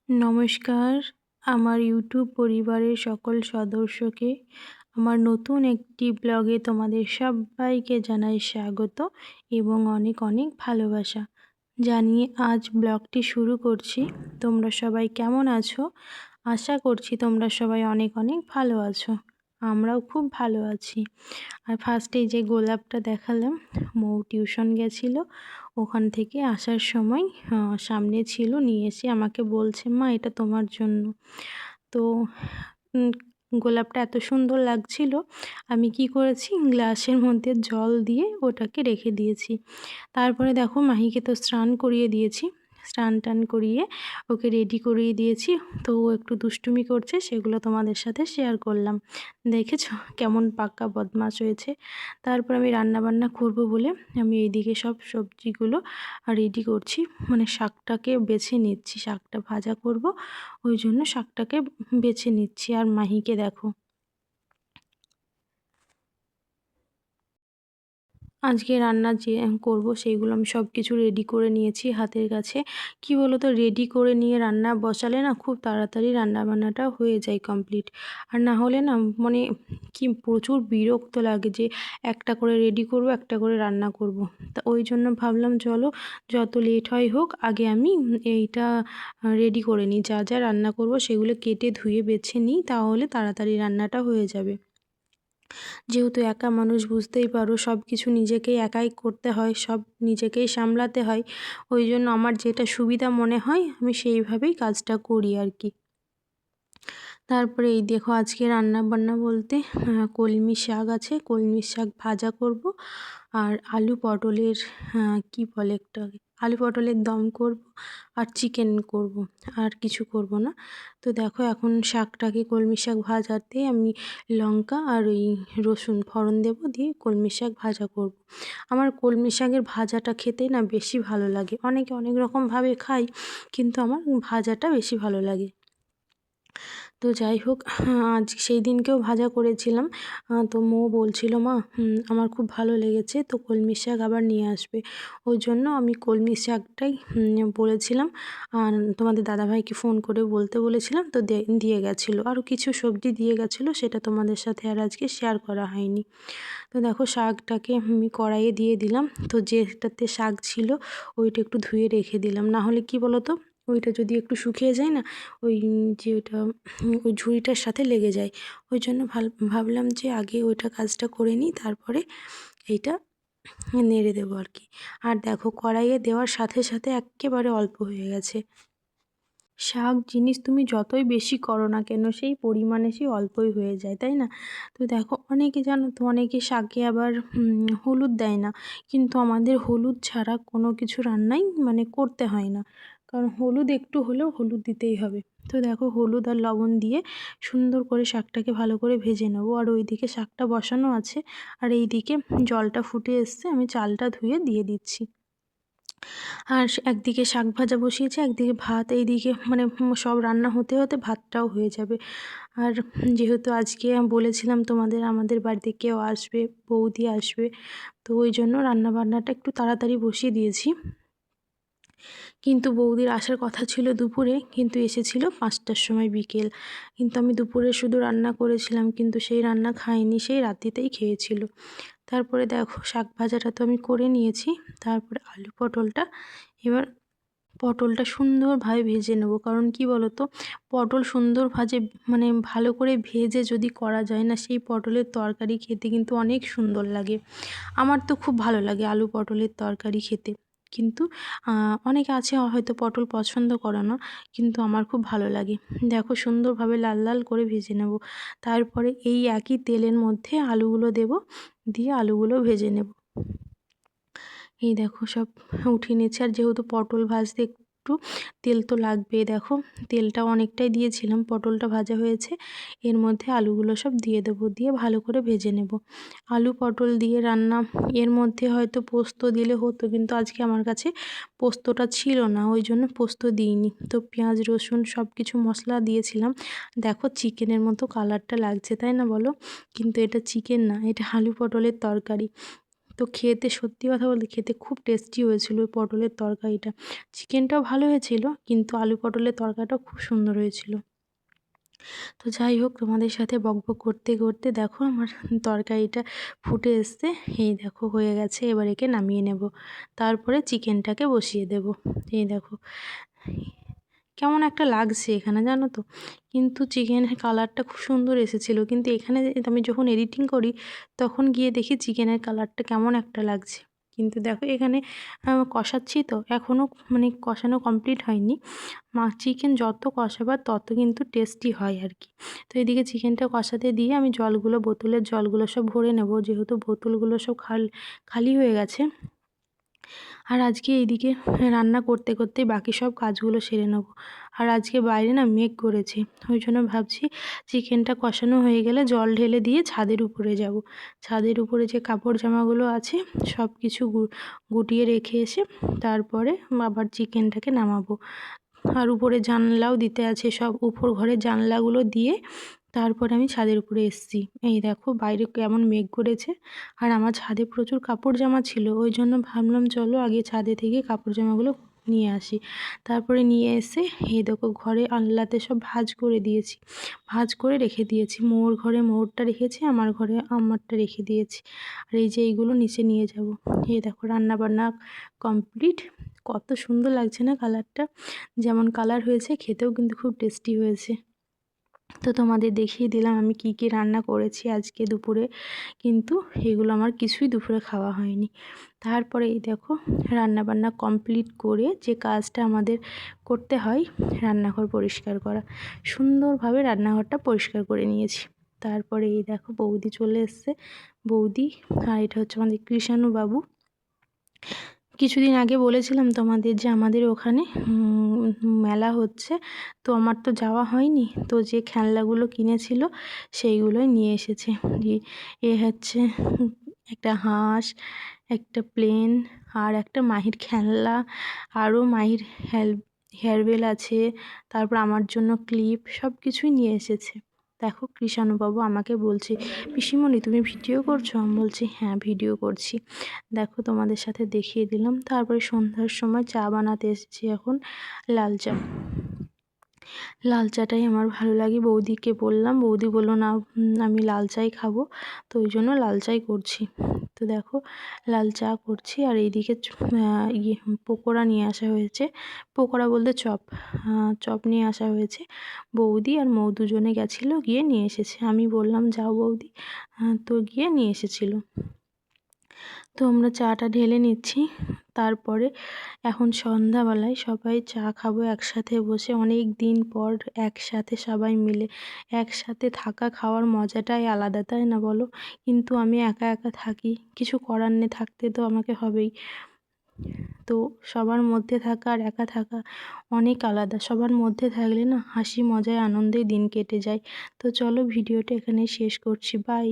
নমস্কার, আমার ইউটিউব পরিবারের সকল সদস্যকে আমার নতুন একটি ব্লগে তোমাদের সব্বাইকে জানাই স্বাগত এবং অনেক অনেক ভালোবাসা জানিয়ে আজ ব্লগটি শুরু করছি। তোমরা সবাই কেমন আছো? আশা করছি তোমরা সবাই অনেক অনেক ভালো আছো। আমরাও খুব ভালো আছি। আর ফার্স্টে যে গোলাপটা দেখালাম, মৌ টিউশন গেছিলো, ওখান থেকে আসার সময় সামনে ছিল, নিয়ে এসে আমাকে বলছে, মা এটা তোমার জন্য। তো উম, গোলাপটা এত সুন্দর লাগছিল, আমি কি করেছি, গ্লাসের মধ্যে জল দিয়ে ওটাকে রেখে দিয়েছি। তারপরে দেখো মাহিকে তো স্নান করিয়ে দিয়েছি, স্নান টান করিয়ে ওকে রেডি করিয়ে দিয়েছি। তো ও একটু দুষ্টুমি করছে, সেগুলো তোমাদের সাথে শেয়ার করলাম। দেখেছো কেমন পাক্কা বদমাশ হয়েছে। তারপর আমি রান্না বান্না করব বলে আমি এইদিকে সব সবজিগুলো রেডি করছি, মানে শাকটাকে বেছে নিচ্ছি, শাকটা ভাজা করব, ওই জন্য শাকটাকে বেছে নিচ্ছি। আর মাহিকে দেখো, আজকে রান্না যে করব সেইগুলো আমি সব কিছু রেডি করে নিয়েছি হাতের কাছে। কি বলো তো, রেডি করে নিয়ে রান্না বসালে না খুব তাড়াতাড়ি রান্না বান্নাটা হয়ে যায় কমপ্লিট। আর না হলে না মানে কি প্রচুর বিরক্ত লাগে যে একটা করে রেডি করব, একটা করে রান্না করব। তা ওই জন্য ভাবলাম চলো যত লেট হয় হোক, আগে আমি এইটা রেডি করে নিই, যা যা রান্না করব সেগুলো কেটে ধুয়ে বেছে নিই, তাহলে তাড়াতাড়ি রান্নাটা হয়ে যাবে। যেহেতু একা মানুষ, বুঝতেই পারো সব কিছু নিজেকেই একাই করতে হয়, সব নিজেকেই সামলাতে হয়। ওই জন্য আমার যেটা সুবিধা মনে হয় আমি সেইভাবেই কাজটা করি আর কি। তারপরে এই দেখো আজকে রান্না বান্না বলতে কলমি শাক আছে, কলমি শাক ভাজা করব, আর আলু পটলের কি বলে একটা, আলু পটলের দম করব, আর চিকেন করব, আর কিছু করব না। তো দেখো এখন শাকটাকে, কলমি শাক ভাজাতে আমি লঙ্কা আর ওই রসুন ফোড়ন দেব, দিয়ে কলমি শাক ভাজা করব। আমার কলমি শাকের ভাজাটা খেতে না বেশি ভালো লাগে, অনেকে অনেক রকমভাবে খায়, কিন্তু আমার ভাজাটা বেশি ভালো লাগে। তো যাই হোক, আজ সেই দিনকেও ভাজা করেছিলাম। তো মৌ বলছিল, মা আমার খুব ভালো লেগেছে, তো কলমি শাক আবার নিয়ে আসবে। ওই জন্য আমি কলমি শাকটাই বলেছিলাম, আর তোমাদের দাদাভাইকে ফোন করে বলতে বলেছিলাম, তো দিয়ে গেছিলো। আরও কিছু সবজি দিয়ে গেছিলো, সেটা তোমাদের সাথে আর আজকে শেয়ার করা হয়নি। তো দেখো শাকটাকে আমি কড়াইয়ে দিয়ে দিলাম। তো যেটাতে শাক ছিল ওইটা একটু ধুয়ে রেখে দিলাম, না হলে কি বলো তো, ওইটা যদি একটু শুকিয়ে যায় না, ওই যে ওইটা ওই ঝুড়িটার সাথে লেগে যায়। ওই জন্য ভাবলাম যে আগে ওইটা কাজটা করে নিই, তারপরে এইটা নেড়ে দেবো আর কি। আর দেখো কড়াইয়ে দেওয়ার সাথে সাথে এক্কেবারে অল্প হয়ে গেছে। শাক জিনিস তুমি যতই বেশি করো না কেন, সেই পরিমাণে সেই অল্পই হয়ে যায়, তাই না? তো দেখো অনেকে, জানো তো, অনেকে শাকে আবার হলুদ দেয় না, কিন্তু আমাদের হলুদ ছাড়া কোনো কিছু রান্নাই মানে করতে হয় না, কারণ হলুদ একটু হলেও হলুদ দিতেই হবে। তো দেখো হলুদ আর লবণ দিয়ে সুন্দর করে শাকটাকে ভালো করে ভেজে নেবো। আর ওইদিকে শাকটা বসানো আছে, আর এইদিকে জলটা ফুটে এসছে, আমি চালটা ধুয়ে দিয়ে দিচ্ছি। আর একদিকে শাক ভাজা বসিয়েছি, একদিকে ভাত, এইদিকে মানে সব রান্না হতে হতে ভাতটাও হয়ে যাবে। আর যেহেতু আজকে বলেছিলাম তোমাদের আমাদের বাড়িতে কেউ আসবে, বৌদি আসবে, তো ওই জন্য রান্না বান্নাটা একটু তাড়াতাড়ি বসিয়ে দিয়েছি। কিন্তু বৌদির আসার কথা ছিল দুপুরে, কিন্তু এসেছিল 5টার সময় বিকেল। কিন্তু আমি দুপুরে শুধু রান্না করেছিলাম, কিন্তু সেই রান্না খাইনি, সেই রাত্রিতেই খেয়েছিল। তারপরে দেখো শাক ভাজাটা তো আমি করে নিয়েছি, তারপরে আলু পটলটা, এবার পটলটা সুন্দরভাবে ভেজে নেব। কারণ কি বলো তো, পটল সুন্দর মানে ভালো করে ভেজে যদি করা যায় না, সেই পটলের তরকারি খেতে কিন্তু অনেক সুন্দর লাগে। আমার তো খুব ভালো লাগে আলু পটলের তরকারি খেতে। কিন্তু অনেকে আছে হয়তো পটল পছন্দ করে না, কিন্তু আমার খুব ভালো লাগে। দেখো সুন্দরভাবে লাল লাল করে ভেজে নেব। তারপরে এই একই তেলের মধ্যে আলুগুলো দেব, দিয়ে আলুগুলো ভেজে নেব। এই দেখো সব উঠিয়ে নিয়েছি। আর যেহেতু পটল ভাজতে একটু তেল তো লাগবে, দেখো তেলটা অনেকটাই দিয়েছিলাম, পটলটা ভাজা হয়েছে, এর মধ্যে আলুগুলো সব দিয়ে দেবো, দিয়ে ভালো করে ভেজে নেব। আলু পটল দিয়ে রান্না, এর মধ্যে হয়তো পোস্ত দিলে হতো, কিন্তু আজকে আমার কাছে পোস্তটা ছিল না, ওই জন্য পোস্ত দিইনি। তো পেঁয়াজ রসুন সব কিছু মশলা দিয়েছিলাম। দেখো চিকেনের মতো কালারটা লাগছে, তাই না বলো? কিন্তু এটা চিকেন না, এটা আলু পটলের তরকারি। তো খেতে, সত্যি কথা বলতে খেতে খুব টেস্টি হয়েছিল ওই পটলের তরকারিটা। চিকেনটাও ভালো হয়েছিল, কিন্তু আলু পটলের তরকারিটাও খুব সুন্দর হয়েছিল। তো যাই হোক, তোমাদের সাথে বকবক করতে করতে দেখো আমার তরকারিটা ফুটে এসছে। এই দেখো হয়ে গেছে, এবার একে নামিয়ে নেব। তারপরে চিকেনটাকে বসিয়ে দেব। এই দেখো কেমন একটা লাগছে এখানে, জানো তো, কিন্তু চিকেনের কালারটা খুব সুন্দর এসেছিলো, কিন্তু এখানে আমি যখন এডিটিং করি তখন গিয়ে দেখি চিকেনের কালারটা কেমন একটা লাগছে। কিন্তু দেখো এখানে কষাচ্ছি তো এখনও, মানে কষানো কমপ্লিট হয়নি। চিকেন যত কষাবার তত কিন্তু টেস্টি হয় আর কি। তো এদিকে চিকেনটা কষাতে দিয়ে আমি জলগুলো, বোতলের জলগুলো সব ভরে নেব, যেহেতু বোতলগুলো সব খালি হয়ে গেছে। আর আজকে এইদিকে রান্না করতে করতে বাকি সব কাজগুলো সেরে নেব। আর আজকে বাইরে না মেঘ করেছে, ওই জন্য ভাবছি চিকেনটা কষানো হয়ে গেলে জল ঢেলে দিয়ে ছাদের উপরে যাব। ছাদের উপরে যে কাপড় জামাগুলো আছে সব কিছু গুটিয়ে রেখে এসে তারপরে আবার চিকেনটাকে নামাবো। আর উপরে জানলাও দিতে আছে, সব উপর ঘরের জানলাগুলো দিয়ে তারপরে আমি ছাদের উপরে এসেছি। এই দেখো বাইরে কেমন মেঘ করেছে, আর আমার ছাদে প্রচুর কাপড় জামা ছিল, ওই জন্য ভাবলাম চলো আগে ছাদে থেকে কাপড় জামাগুলো নিয়ে আসি। তারপরে নিয়ে এসে এই দেখো ঘরে আনলাতে সব ভাঁজ করে দিয়েছি, ভাঁজ করে রেখে দিয়েছি। মোর ঘরে মোরটা রেখেছি, আমার ঘরে আমারটা রেখে দিয়েছি। আর এই যে এইগুলো নিচে নিয়ে যাব। এই দেখো রান্না বান্না কমপ্লিট। কত সুন্দর লাগছে না কালারটা, যেমন কালার হয়েছে খেতেও কিন্তু খুব টেস্টি হয়েছে। তো তোমাদের দেখিয়ে দিলাম আমি কি কি রান্না করেছি আজকে দুপুরে, কিন্তু এগুলো আমার কিছুই দুপুরে খাওয়া হয়নি। তারপরে এই দেখো রান্না বান্না কমপ্লিট করে যে কাজটা আমাদের করতে হয়, রান্নাঘর পরিষ্কার করা, সুন্দরভাবে রান্নাঘরটা পরিষ্কার করে নিয়েছি। তারপরে এই দেখো বৌদি চলে এসছে, বৌদি, আর এটা হচ্ছে আমাদের কৃষাণু বাবু। কিছুদিন আগে বলেছিলাম তোমাদের যে আমাদের ওখানে মেলা হচ্ছে, তো আমার তো যাওয়া হয়নি, তো যে খেলনাগুলো কিনেছিল সেইগুলোই নিয়ে এসেছে। এ হচ্ছে একটা হাঁস, একটা প্লেন, আর একটা মাহির খেলনা, আরও মাহির হেয়ারবেল আছে, তারপর আমার জন্য ক্লিপ, সব কিছুই নিয়ে এসেছে। দেখো কৃষাণুবাবু আমাকে বলছে, পিসিমণি তুমি ভিডিও করছো? আমি বলছি হ্যাঁ ভিডিও করছি। দেখো তোমাদের সাথে দেখিয়ে দিলাম। তারপরে সন্ধ্যার সময় চা বানাতে এসেছি এখন, লাল চা। লাল চাটাই আমার ভালো লাগে। বৌদিকে বললাম, বৌদি বললো না আমি লাল চাই খাবো, তো ওই জন্য লাল চাই করছি। তো দেখো লাল চা করছি, আর এইদিকে পকোড়া নিয়ে আসা হয়েছে। পকোড়া বলতে চপ, চপ নিয়ে আসা হয়েছে। বৌদি আর মৌ দুজনে গেছিলো, গিয়ে নিয়ে এসেছে। আমি বললাম যাও বৌদি, তো গিয়ে নিয়ে এসেছিলো। তো আমরা চাটা ঢেলে নিচ্ছি। তারপরে এখন সন্ধ্যাবেলায় সবাই চা খাবো একসাথে বসে, অনেক দিন পর একসাথে সবাই মিলে একসাথে থাকা, খাওয়ার মজাটাই আলাদা, তাই না বলো? কিন্তু আমি একা একা থাকি, কিছু করার নেই, থাকতে তো আমাকে হবেই। তো সবার মধ্যে থাকা আর একা থাকা অনেক আলাদা। সবার মধ্যে থাকলে না হাসি মজায় আনন্দেই দিন কেটে যায়। তো চলো ভিডিওটা এখানেই শেষ করছি, বাই।